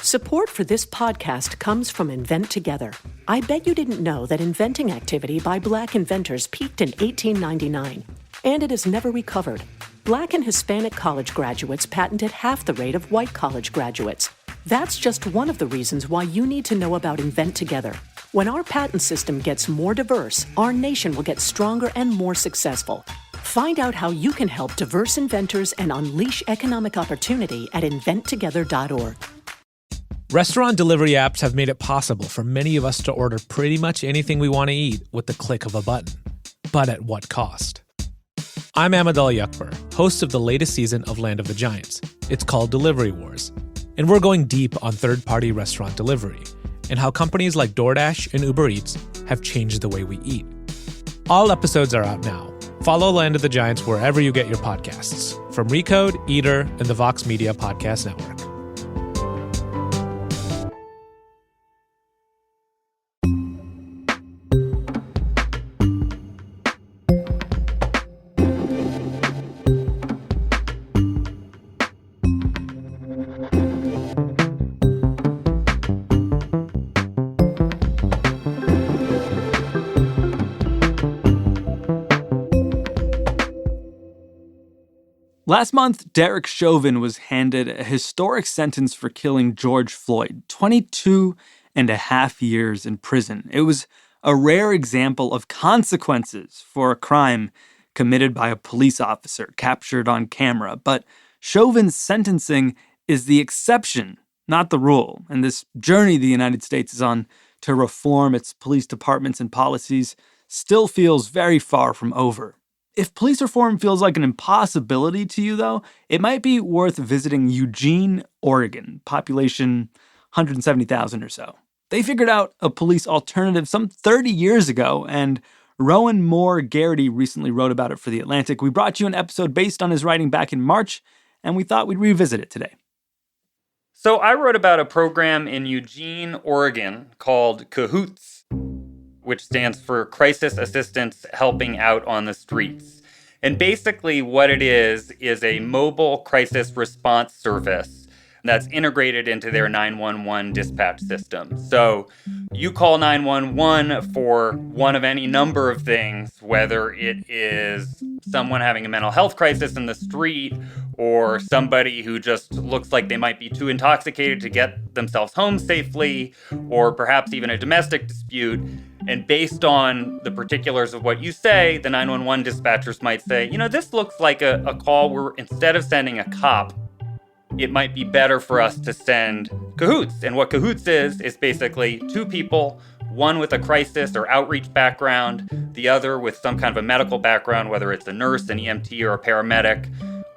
Support for this podcast comes from Invent Together. I bet you didn't know that inventing activity by Black inventors peaked in 1899, and it has never recovered. Black and Hispanic college graduates patented half the rate of white college graduates. That's just one of the reasons why you need to know about Invent Together. When our patent system gets more diverse, our nation will get stronger and more successful. Find out how you can help diverse inventors and unleash economic opportunity at inventtogether.org. Restaurant delivery apps have made it possible for many of us to order pretty much anything we want to eat with the click of a button. But at what cost? I'm Amadal Yakbar, host of the latest season of Land of the Giants. It's called Delivery Wars, and we're going deep on third-party restaurant delivery and how companies like DoorDash and Uber Eats have changed the way we eat. All episodes are out now. Follow Land of the Giants wherever you get your podcasts, from Recode, Eater, and the Vox Media Podcast Network. Last month, Derek Chauvin was handed a historic sentence for killing George Floyd, 22 and a half years in prison. It was a rare example of consequences for a crime committed by a police officer captured on camera. But Chauvin's sentencing is the exception, not the rule. And this journey the United States is on to reform its police departments and policies still feels very far from over. If police reform feels like an impossibility to you, though, it might be worth visiting Eugene, Oregon, population 170,000 or so. They figured out a police alternative some 30 years ago, and Rowan Moore Garrity recently wrote about it for The Atlantic. We brought you an episode based on his writing back in March, and we thought we'd revisit it today. So I wrote about a program in Eugene, Oregon called CAHOOTS, which stands for Crisis Assistance Helping Out on the Streets. And basically what it is a mobile crisis response service that's integrated into their 911 dispatch system. So you call 911 for one of any number of things, whether it is someone having a mental health crisis in the street or somebody who just looks like they might be too intoxicated to get themselves home safely, or perhaps even a domestic dispute. And based on the particulars of what you say, the 911 dispatchers might say, this looks like a call where instead of sending a cop, it might be better for us to send CAHOOTS. And what CAHOOTS is basically two people, one with a crisis or outreach background, the other with some kind of a medical background, whether it's a nurse, an EMT, or a paramedic,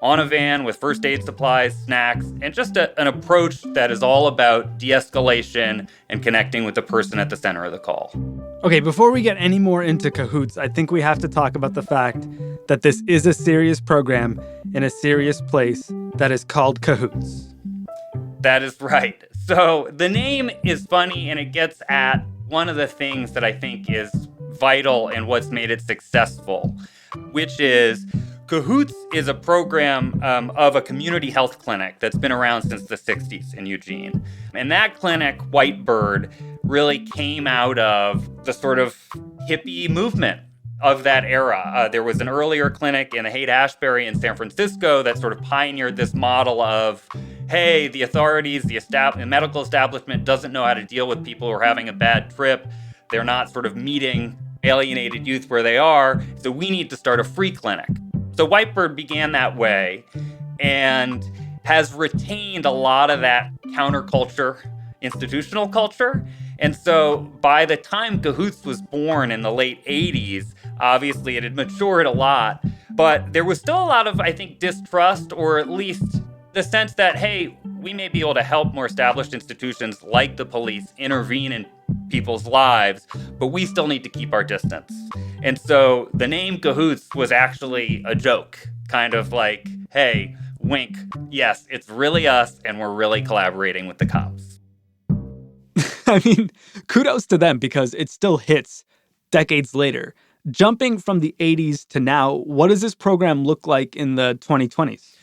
on a van with first aid supplies, snacks, and just an approach that is all about de-escalation and connecting with the person at the center of the call. Okay, before we get any more into CAHOOTS, I think we have to talk about the fact that this is a serious program in a serious place that is called CAHOOTS. That is right. So the name is funny, and it gets at one of the things that I think is vital and what's made it successful, which is CAHOOTS is a program of a community health clinic that's been around since the 60s in Eugene. And that clinic, Whitebird, really came out of the sort of hippie movement of that era. There was an earlier clinic in the Haight-Ashbury in San Francisco that sort of pioneered this model of, hey, the authorities, the medical establishment doesn't know how to deal with people who are having a bad trip. They're not sort of meeting alienated youth where they are, so we need to start a free clinic. So Whitebird began that way and has retained a lot of that counterculture, institutional culture. And so by the time CAHOOTS was born in the late 80s, obviously it had matured a lot, but there was still a lot of, I think, distrust, or at least the sense that, hey, we may be able to help more established institutions like the police intervene in people's lives, but we still need to keep our distance. And so the name CAHOOTS was actually a joke, kind of like, hey, wink, yes, it's really us, and we're really collaborating with the cops. I mean, kudos to them, because it still hits decades later. Jumping from the 80s to now, what does this program look like in the 2020s?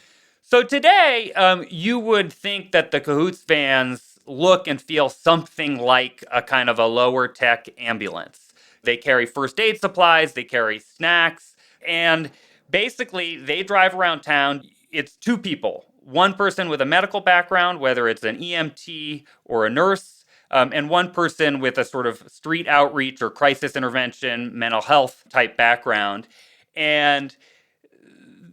So today, you would think that the CAHOOTS vans look and feel something like a kind of a lower tech ambulance. They carry first aid supplies, they carry snacks, and basically they drive around town. It's two people, one person with a medical background, whether it's an EMT or a nurse, and one person with a sort of street outreach or crisis intervention, mental health type background. And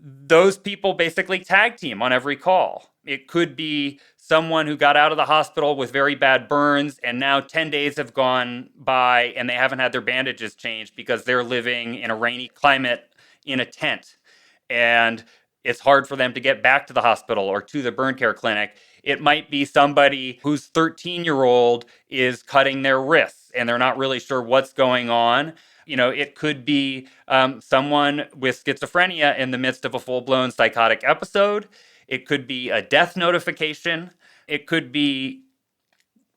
those people basically tag team on every call. It could be someone who got out of the hospital with very bad burns, and now 10 days have gone by and they haven't had their bandages changed because they're living in a rainy climate in a tent. And it's hard for them to get back to the hospital or to the burn care clinic. It might be somebody whose 13-year-old is cutting their wrists and they're not really sure what's going on. It could be someone with schizophrenia in the midst of a full-blown psychotic episode. It could be a death notification. It could be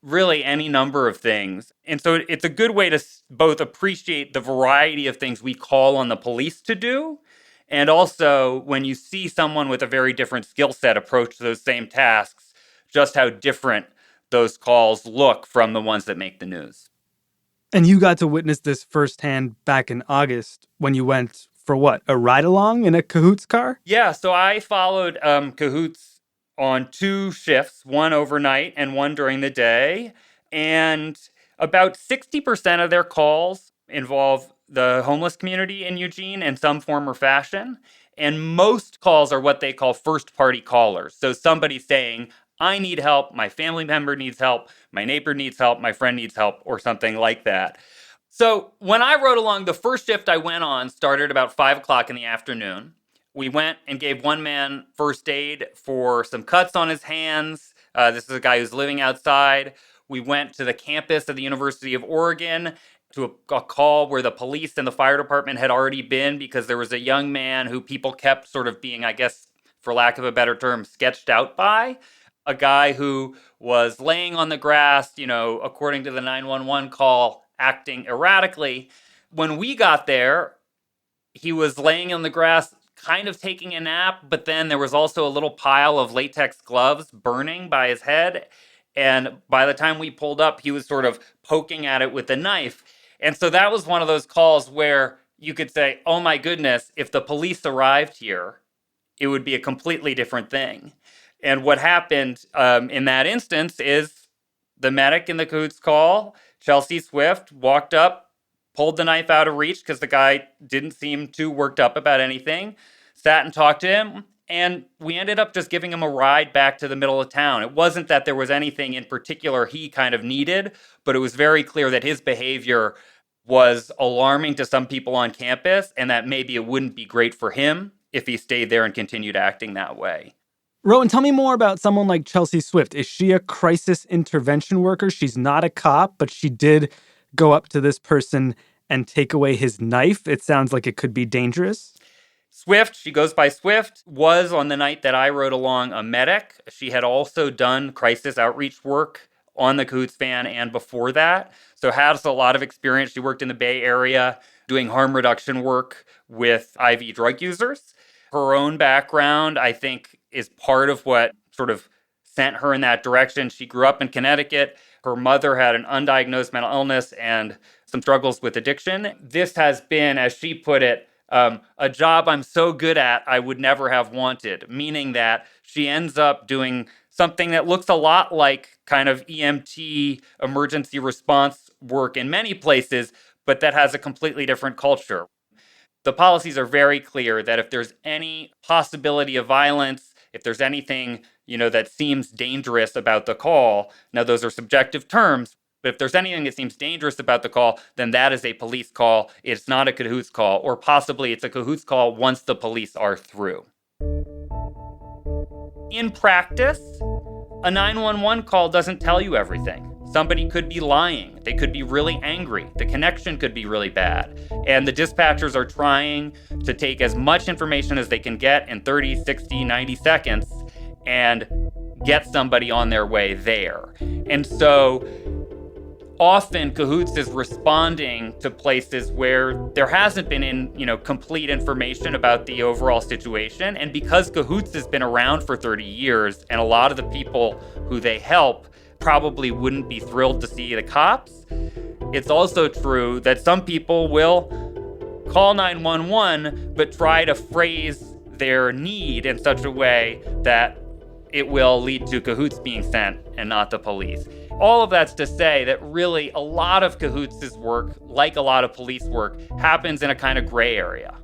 really any number of things. And so it's a good way to both appreciate the variety of things we call on the police to do, and also when you see someone with a very different skill set approach those same tasks, just how different those calls look from the ones that make the news. And you got to witness this firsthand back in August when you went for what, a ride-along in a Cahoots car? Yeah, so I followed Cahoots on two shifts, one overnight and one during the day. And about 60% of their calls involve the homeless community in Eugene in some form or fashion. And most calls are what they call first-party callers. So somebody saying, I need help, my family member needs help, my neighbor needs help, my friend needs help, or something like that. So when I rode along, the first shift I went on started about 5 o'clock in the afternoon. We went and gave one man first aid for some cuts on his hands. This is a guy who's living outside. We went to the campus of the University of Oregon to a call where the police and the fire department had already been because there was a young man who people kept sort of being, I guess, for lack of a better term, sketched out by. A guy who was laying on the grass, according to the 911 call, acting erratically. When we got there, he was laying on the grass, kind of taking a nap, but then there was also a little pile of latex gloves burning by his head. And by the time we pulled up, he was sort of poking at it with a knife. And so that was one of those calls where you could say, oh my goodness, if the police arrived here, it would be a completely different thing. And what happened in that instance is the medic in the Cahoots call, Chelsea Swift, walked up, pulled the knife out of reach because the guy didn't seem too worked up about anything, sat and talked to him, and we ended up just giving him a ride back to the middle of town. It wasn't that there was anything in particular he kind of needed, but it was very clear that his behavior was alarming to some people on campus and that maybe it wouldn't be great for him if he stayed there and continued acting that way. Rowan, tell me more about someone like Chelsea Swift. Is she a crisis intervention worker? She's not a cop, but she did go up to this person and take away his knife. It sounds like it could be dangerous. Swift, she goes by Swift, was on the night that I rode along a medic. She had also done crisis outreach work on the Cahoots van and before that. So has a lot of experience. She worked in the Bay Area doing harm reduction work with IV drug users. Her own background, I think, is part of what sort of sent her in that direction. She grew up in Connecticut. Her mother had an undiagnosed mental illness and some struggles with addiction. This has been, as she put it, a job I'm so good at I would never have wanted, meaning that she ends up doing something that looks a lot like kind of EMT emergency response work in many places, but that has a completely different culture. The policies are very clear that if there's any possibility of violence, if there's anything, that seems dangerous about the call, now those are subjective terms, but if there's anything that seems dangerous about the call, then that is a police call. It's not a Cahoots call, or possibly it's a Cahoots call once the police are through. In practice, a 911 call doesn't tell you everything. Somebody could be lying. They could be really angry. The connection could be really bad. And the dispatchers are trying to take as much information as they can get in 30, 60, 90 seconds and get somebody on their way there. And so often Cahoots is responding to places where there hasn't been complete information about the overall situation. And because Cahoots has been around for 30 years and a lot of the people who they help probably wouldn't be thrilled to see the cops. It's also true that some people will call 911 but try to phrase their need in such a way that it will lead to cahoots being sent and not the police. All of that's to say that really a lot of cahoots' work, like a lot of police work, happens in a kind of gray area.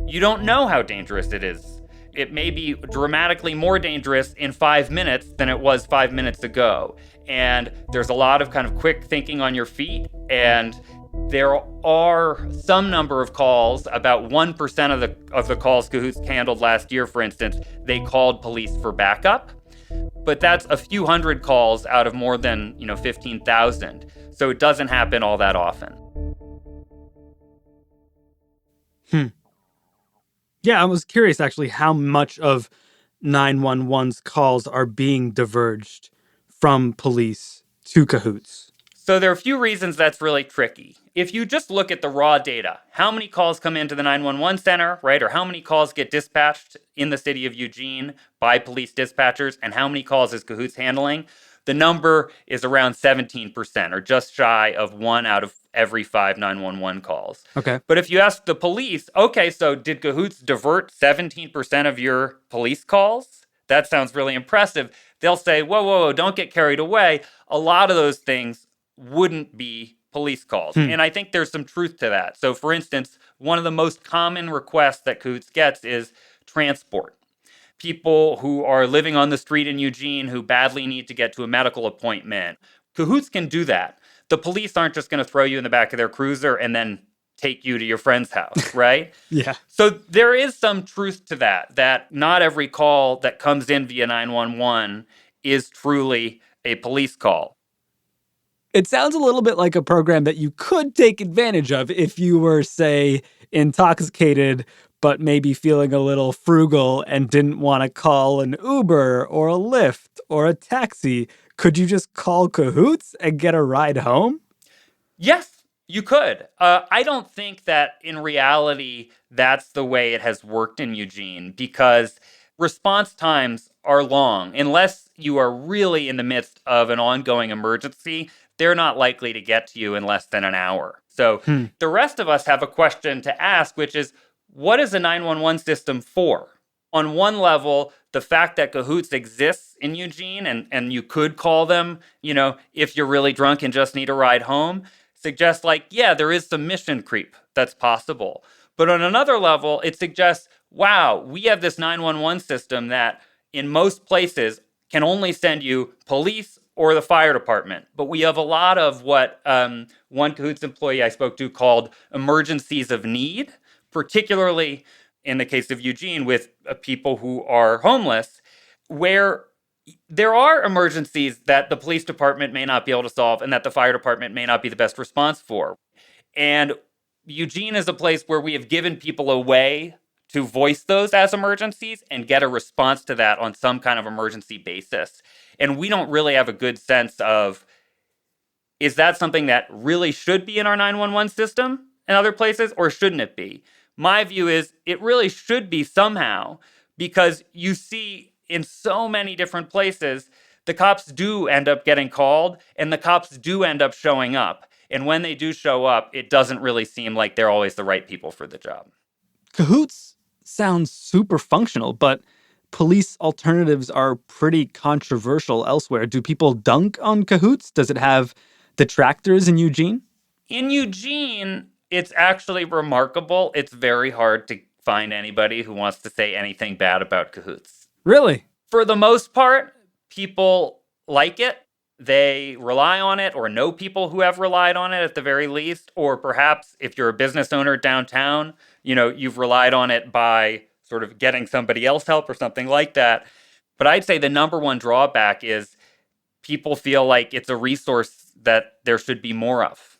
You don't know how dangerous it is. It may be dramatically more dangerous in 5 minutes than it was 5 minutes ago. And there's a lot of kind of quick thinking on your feet. And there are some number of calls, about 1% of the calls cahoots handled last year, for instance, they called police for backup. But that's a few hundred calls out of more than, 15,000. So it doesn't happen all that often. Yeah, I was curious, actually, how much of 911's calls are being diverged from police to cahoots. So there are a few reasons that's really tricky. If you just look at the raw data, how many calls come into the 911 center, right? Or how many calls get dispatched in the city of Eugene by police dispatchers, and how many calls is cahoots handling? The number is around 17%, or just shy of 1 out of every 5 911 calls. Okay. But if you ask the police, okay, so did cahoots divert 17% of your police calls? That sounds really impressive. They'll say, whoa, don't get carried away. A lot of those things wouldn't be police calls. And I think there's some truth to that. So for instance, one of the most common requests that cahoots gets is transport. People who are living on the street in Eugene who badly need to get to a medical appointment. Cahoots can do that. The police aren't just going to throw you in the back of their cruiser and then take you to your friend's house, right? Yeah. So there is some truth to that not every call that comes in via 911 is truly a police call. It sounds a little bit like a program that you could take advantage of if you were, say, intoxicated, but maybe feeling a little frugal and didn't want to call an Uber or a Lyft or a taxi. Could you just call cahoots and get a ride home? Yes, you could. I don't think that in reality that's the way it has worked in Eugene, because response times are long. Unless you are really in the midst of an ongoing emergency, they're not likely to get to you in less than an hour. So the rest of us have a question to ask, which is, what is a 911 system for? On one level, the fact that cahoots exists in Eugene and you could call them, if you're really drunk and just need a ride home, suggests there is some mission creep that's possible. But on another level, it suggests, wow, we have this 911 system that in most places can only send you police or the fire department. But we have a lot of what one cahoots employee I spoke to called emergencies of need, particularly in the case of Eugene with people who are homeless, where there are emergencies that the police department may not be able to solve and that the fire department may not be the best response for. And Eugene is a place where we have given people a way to voice those as emergencies and get a response to that on some kind of emergency basis. And we don't really have a good sense of, is that something that really should be in our 911 system in other places, or shouldn't it be? My view is it really should be somehow, because you see in so many different places, the cops do end up getting called and the cops do end up showing up. And when they do show up, it doesn't really seem like they're always the right people for the job. Cahoots sounds super functional, but police alternatives are pretty controversial elsewhere. Do people dunk on cahoots? Does it have detractors in Eugene? In Eugene, it's actually remarkable. It's very hard to find anybody who wants to say anything bad about cahoots. Really? For the most part, people like it. They rely on it or know people who have relied on it at the very least. Or perhaps if you're a business owner downtown, you've relied on it by sort of getting somebody else help or something like that. But I'd say the number one drawback is people feel like it's a resource that there should be more of.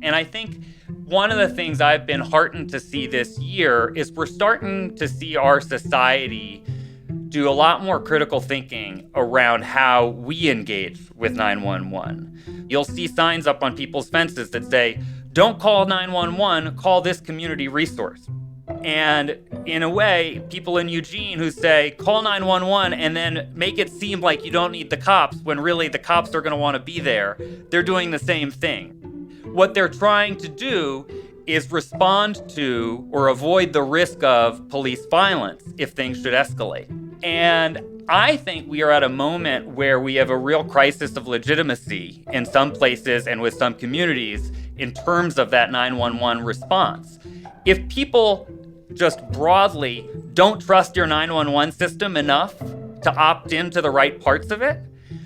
And I think one of the things I've been heartened to see this year is we're starting to see our society do a lot more critical thinking around how we engage with 911. You'll see signs up on people's fences that say, don't call 911, call this community resource. And in a way, people in Eugene who say, call 911 and then make it seem like you don't need the cops when really the cops are going to want to be there, they're doing the same thing. What they're trying to do is respond to or avoid the risk of police violence if things should escalate. And I think we are at a moment where we have a real crisis of legitimacy in some places and with some communities in terms of that 911 response. If people just broadly don't trust your 911 system enough to opt into the right parts of it,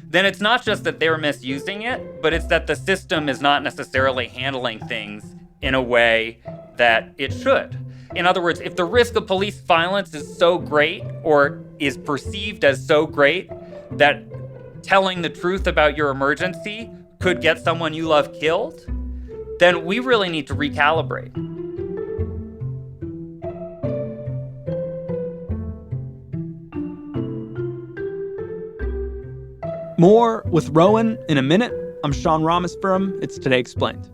then it's not just that they're misusing it, but it's that the system is not necessarily handling things in a way that it should. In other words, if the risk of police violence is so great or is perceived as so great that telling the truth about your emergency could get someone you love killed, then we really need to recalibrate. More with Rowan in a minute. I'm Sean Rameswaram. It's Today Explained.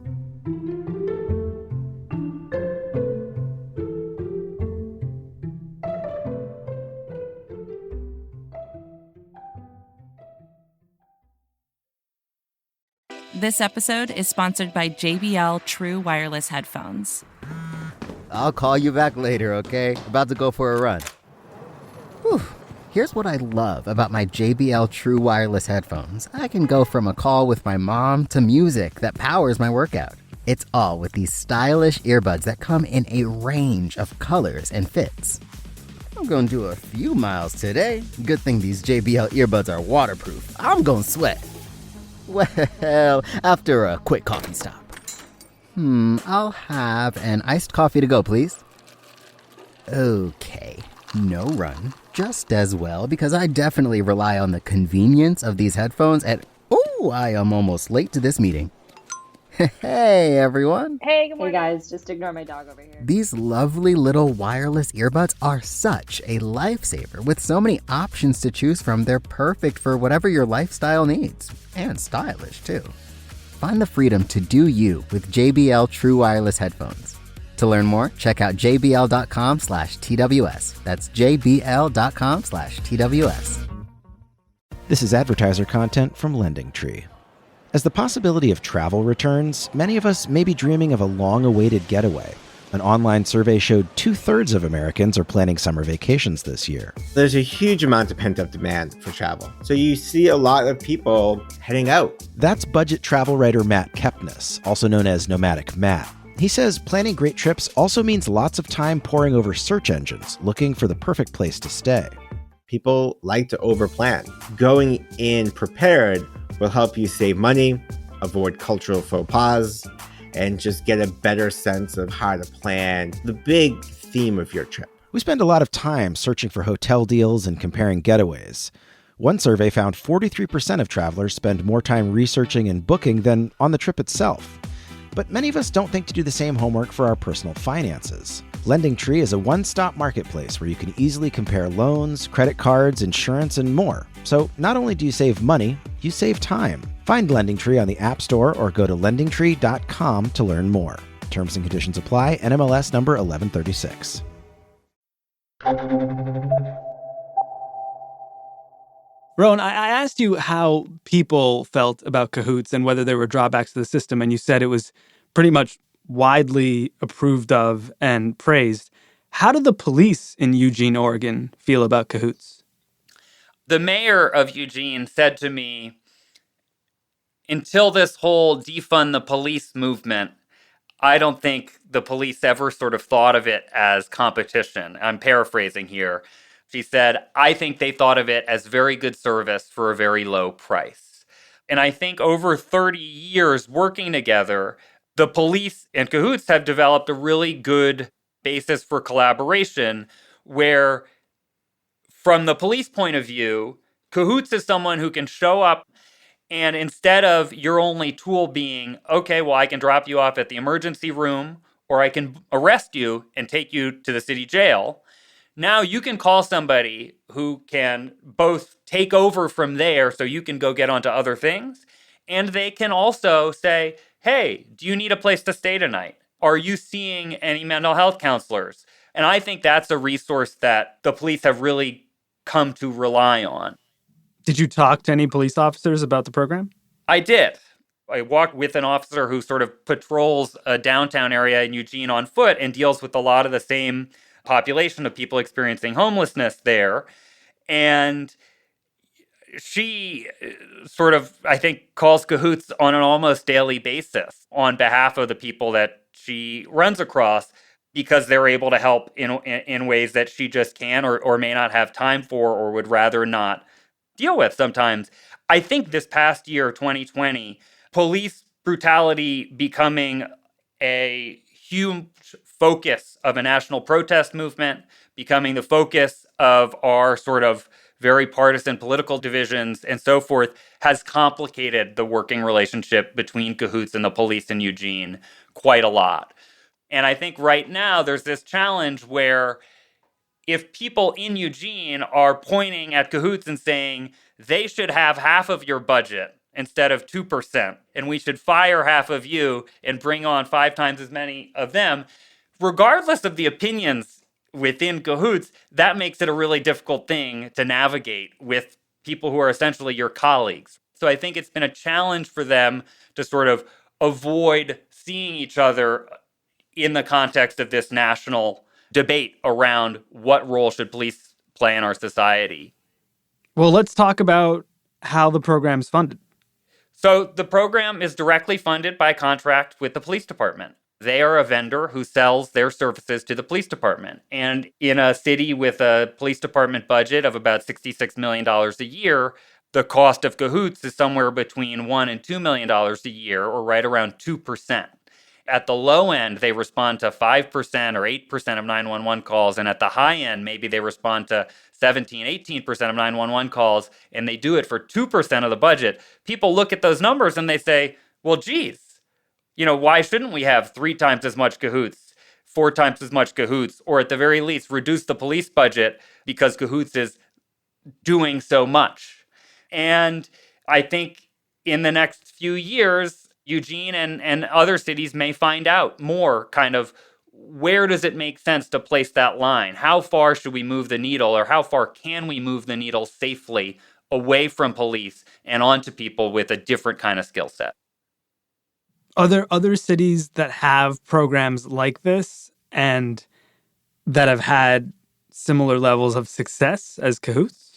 This episode is sponsored by JBL True Wireless Headphones. I'll call you back later, okay? About to go for a run. Whew. Here's what I love about my JBL True Wireless Headphones. I can go from a call with my mom to music that powers my workout. It's all with these stylish earbuds that come in a range of colors and fits. I'm going to do a few miles today. Good thing these JBL earbuds are waterproof. I'm going to sweat. Well, after a quick coffee stop. I'll have an iced coffee to go, please. Okay, no run. Just as well, because I definitely rely on the convenience of these headphones and, I am almost late to this meeting. Hey, everyone. Hey, good morning. Hey, guys, just ignore my dog over here. These lovely little wireless earbuds are such a lifesaver. With so many options to choose from, they're perfect for whatever your lifestyle needs. And stylish, too. Find the freedom to do you with JBL True Wireless Headphones. To learn more, check out jbl.com/TWS. That's jbl.com/TWS. This is advertiser content from LendingTree. As the possibility of travel returns, many of us may be dreaming of a long-awaited getaway. An online survey showed 2/3 of Americans are planning summer vacations this year. There's a huge amount of pent-up demand for travel. So you see a lot of people heading out. That's budget travel writer Matt Kepnes, also known as Nomadic Matt. He says planning great trips also means lots of time poring over search engines, looking for the perfect place to stay. People like to overplan. Going in prepared will help you save money, avoid cultural faux pas, and just get a better sense of how to plan the big theme of your trip. We spend a lot of time searching for hotel deals and comparing getaways. One survey found 43% of travelers spend more time researching and booking than on the trip itself. But many of us don't think to do the same homework for our personal finances. LendingTree is a one-stop marketplace where you can easily compare loans, credit cards, insurance, and more. So not only do you save money, you save time. Find LendingTree on the App Store or go to lendingtree.com to learn more. Terms and conditions apply. NMLS number 1136. Rowan, I asked you how people felt about cahoots and whether there were drawbacks to the system, and you said it was pretty much widely approved of and praised. How do the police in Eugene, Oregon feel about cahoots? The mayor of Eugene said to me, until this whole defund the police movement, I don't think the police ever sort of thought of it as competition. I'm paraphrasing here. She said, I think they thought of it as very good service for a very low price. And I think over 30 years working together, the police and cahoots have developed a really good basis for collaboration where, from the police point of view, cahoots is someone who can show up and instead of your only tool being, okay, well, I can drop you off at the emergency room or I can arrest you and take you to the city jail, now you can call somebody who can both take over from there so you can go get onto other things. And they can also say, hey, do you need a place to stay tonight? Are you seeing any mental health counselors? And I think that's a resource that the police have really come to rely on. Did you talk to any police officers about the program? I did. I walked with an officer who sort of patrols a downtown area in Eugene on foot and deals with a lot of the same population of people experiencing homelessness there. And she sort of, I think, calls cahoots on an almost daily basis on behalf of the people that she runs across, because they're able to help in ways that she just can or may not have time for or would rather not deal with sometimes. I think this past year, 2020, police brutality becoming a huge focus of a national protest movement, becoming the focus of our sort of very partisan political divisions and so forth, has complicated the working relationship between cahoots and the police in Eugene quite a lot. And I think right now there's this challenge where if people in Eugene are pointing at cahoots and saying they should have half of your budget instead of 2%, and we should fire half of you and bring on 5 times as many of them, regardless of the opinions within cahoots, that makes it a really difficult thing to navigate with people who are essentially your colleagues. So I think it's been a challenge for them to sort of avoid seeing each other in the context of this national debate around what role should police play in our society. Well, let's talk about how the program's funded. So the program is directly funded by contract with the police department. They are a vendor who sells their services to the police department. And in a city with a police department budget of about $66 million a year, the cost of cahoots is somewhere between $1 and $2 million a year, or right around 2%. At the low end, they respond to 5% or 8% of 911 calls. And at the high end, maybe they respond to 17, 18% of 911 calls, and they do it for 2% of the budget. People look at those numbers and they say, well, geez, why shouldn't we have 3 times as much cahoots, 4 times as much cahoots, or at the very least reduce the police budget because cahoots is doing so much? And I think in the next few years, Eugene and other cities may find out more kind of where does it make sense to place that line? How far should we move the needle, or how far can we move the needle safely away from police and onto people with a different kind of skill set? Are there other cities that have programs like this and that have had similar levels of success as cahoots?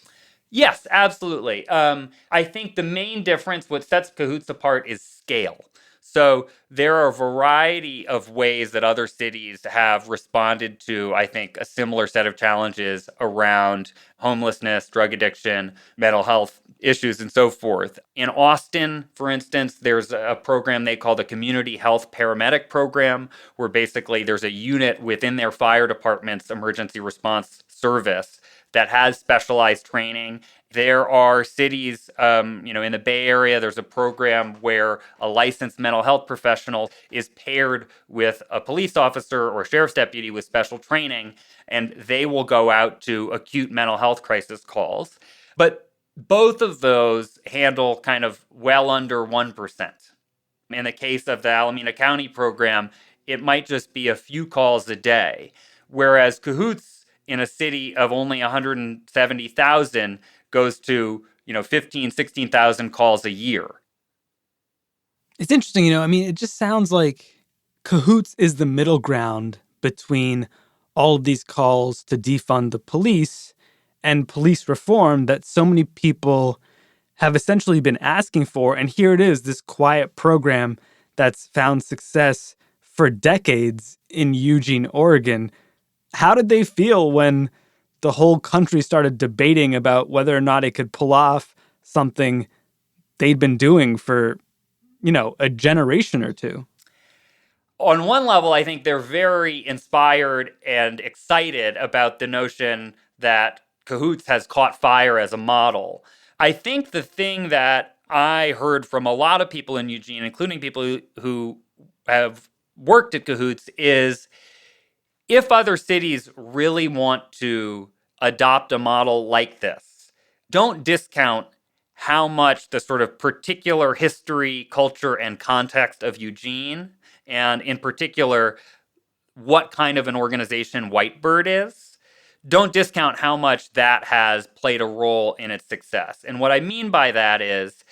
Yes, absolutely. I think the main difference, what sets cahoots apart, is scale. So there are a variety of ways that other cities have responded to, I think, a similar set of challenges around homelessness, drug addiction, mental health issues, and so forth. In Austin, for instance, there's a program they call the Community Health Paramedic Program, where basically there's a unit within their fire department's emergency response service that has specialized training. There are cities, in the Bay Area, there's a program where a licensed mental health professional is paired with a police officer or sheriff's deputy with special training, and they will go out to acute mental health crisis calls. But both of those handle kind of well under 1%. In the case of the Alameda County program, it might just be a few calls a day, whereas cahoots in a city of only 170,000 goes to, 15, 16,000 calls a year. It's interesting, it just sounds like cahoots is the middle ground between all of these calls to defund the police and police reform that so many people have essentially been asking for. And here it is, this quiet program that's found success for decades in Eugene, Oregon. How did they feel when the whole country started debating about whether or not it could pull off something they'd been doing for, a generation or two? On one level, I think they're very inspired and excited about the notion that cahoots has caught fire as a model. I think the thing that I heard from a lot of people in Eugene, including people who have worked at cahoots, is if other cities really want to adopt a model like this, don't discount how much the sort of particular history, culture, and context of Eugene, and in particular, what kind of an organization Whitebird is, don't discount how much that has played a role in its success. And what I mean by that is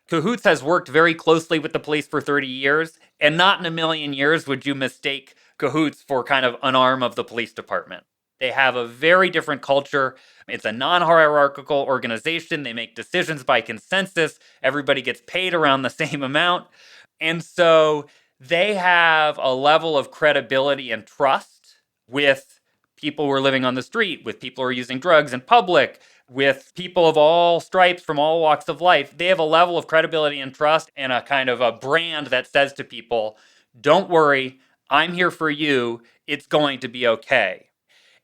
Cahoots has worked very closely with the police for 30 years, and not in a million years would you mistake Cahoots for kind of an arm of the police department. They have a very different culture. It's a non-hierarchical organization. They make decisions by consensus. Everybody gets paid around the same amount. And so they have a level of credibility and trust with people who are living on the street, with people who are using drugs in public, with people of all stripes from all walks of life. They have a level of credibility and trust and a kind of a brand that says to people, don't worry, I'm here for you. It's going to be okay.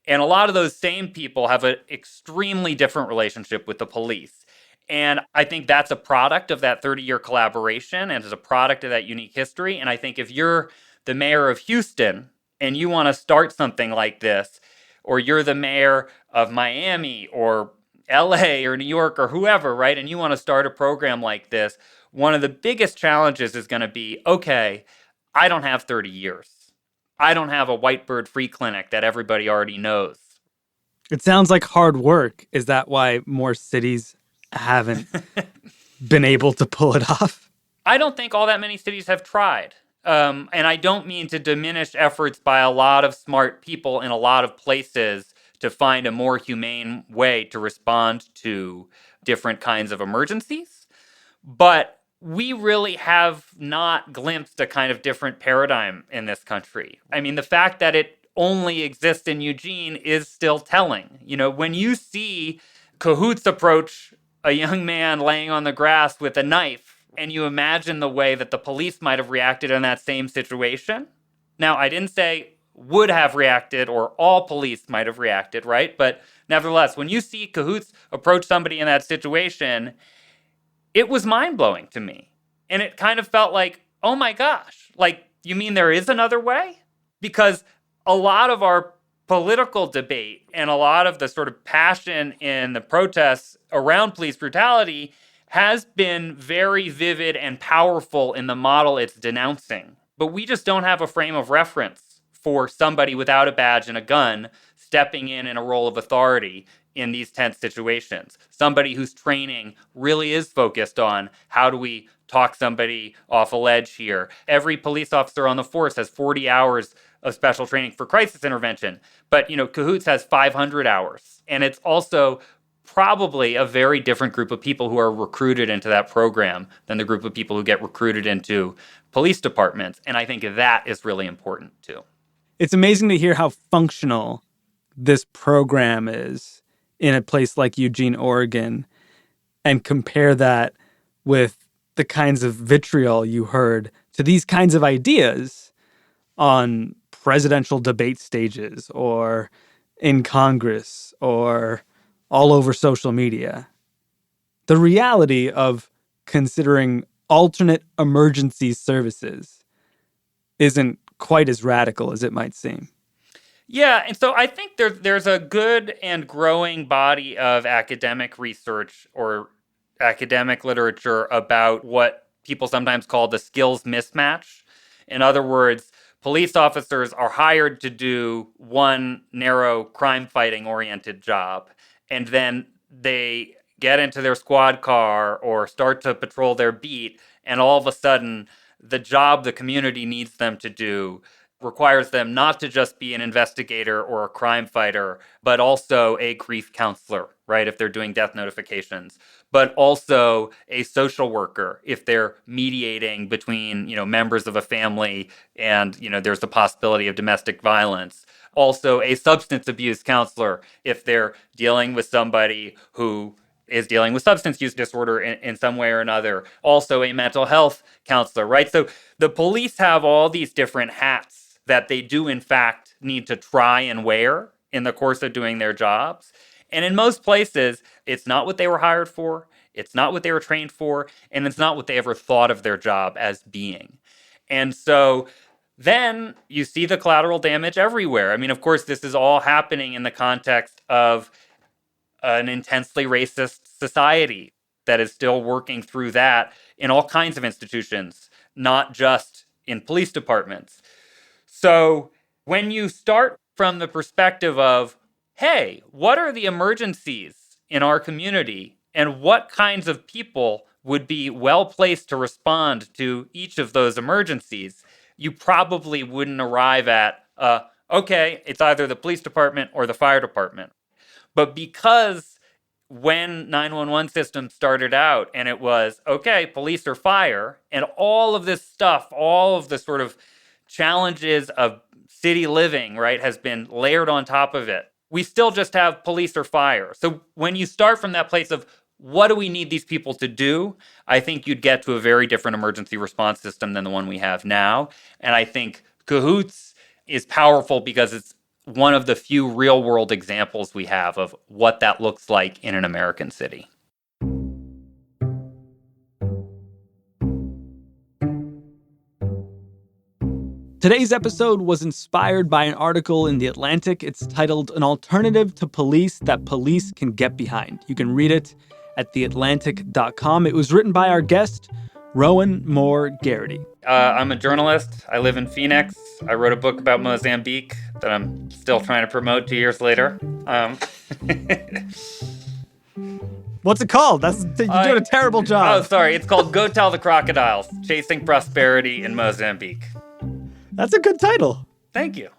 And a lot of those same people have an extremely different relationship with the police. And I think that's a product of that 30-year collaboration and is a product of that unique history. And I think if you're the mayor of Houston and you want to start something like this, or you're the mayor of Miami or LA or New York or whoever, right? And you want to start a program like this, one of the biggest challenges is going to be, okay, I don't have 30 years. I don't have a Whitebird free clinic that everybody already knows. It sounds like hard work. Is that why more cities haven't been able to pull it off? I don't think all that many cities have tried. And I don't mean to diminish efforts by a lot of smart people in a lot of places to find a more humane way to respond to different kinds of emergencies. But we really have not glimpsed a kind of different paradigm in this country. I mean, the fact that it only exists in Eugene is still telling. You know, when you see Cahoots approach a young man laying on the grass with a knife, and you imagine the way that the police might have reacted in that same situation. Now, I didn't say would have reacted or all police might have reacted, right? But nevertheless, when you see Cahoots approach somebody in that situation, it was mind-blowing to me. And it kind of felt like, oh my gosh, like, you mean there is another way? Because a lot of our political debate and a lot of the sort of passion in the protests around police brutality has been very vivid and powerful in the model it's denouncing. But we just don't have a frame of reference for somebody without a badge and a gun stepping in a role of authority in these tense situations. Somebody whose training really is focused on how do we talk somebody off a ledge here. Every police officer on the force has 40 hours of special training for crisis intervention. But, you know, Cahoots has 500 hours. And it's also probably a very different group of people who are recruited into that program than the group of people who get recruited into police departments. And I think that is really important too. It's amazing to hear how functional this program is in a place like Eugene, Oregon, and compare that with the kinds of vitriol you heard to these kinds of ideas on presidential debate stages or in Congress or all over social media. The reality of considering alternate emergency services isn't quite as radical as it might seem. Yeah, and so I think there's a good and growing body of academic research or academic literature about what people sometimes call the skills mismatch. In other words, police officers are hired to do one narrow crime-fighting oriented job, and then they get into their squad car or start to patrol their beat, and all of a sudden, the job the community needs them to do requires them not to just be an investigator or a crime fighter, but also a grief counselor, right, if they're doing death notifications, but also a social worker if they're mediating between, you know, members of a family and, you know, there's the possibility of domestic violence. Also a substance abuse counselor if they're dealing with somebody who is dealing with substance use disorder in some way or another. Also a mental health counselor, right? So the police have all these different hats that they do, in fact, need to try and wear in the course of doing their jobs. And in most places, it's not what they were hired for, it's not what they were trained for, and it's not what they ever thought of their job as being. And so then you see the collateral damage everywhere. I mean, of course, this is all happening in the context of an intensely racist society that is still working through that in all kinds of institutions, not just in police departments. So When you start from the perspective of, hey, what are the emergencies in our community and what kinds of people would be well placed to respond to each of those emergencies, you probably wouldn't arrive at, okay, it's either the police department or the fire department. But because when 911 systems started out and it was, okay, police or fire, and all of this stuff, all of the sort of challenges of city living, right, has been layered on top of it. We still just have police or fire. So when you start from that place of what do we need these people to do, I think you'd get to a very different emergency response system than the one we have now. And I think Cahoots is powerful because it's one of the few real world examples we have of what that looks like in an American city. Today's episode was inspired by an article in The Atlantic. It's titled An Alternative to Police That Police Can Get Behind. You can read it at theatlantic.com. It was written by our guest, Rowan Moore Garrity. I'm a journalist. I live in Phoenix. I wrote a book about Mozambique that I'm still trying to promote 2 years later. What's it called? You're doing a terrible job. Oh, sorry. It's called Go Tell the Crocodiles, Chasing Prosperity in Mozambique. That's a good title. Thank you.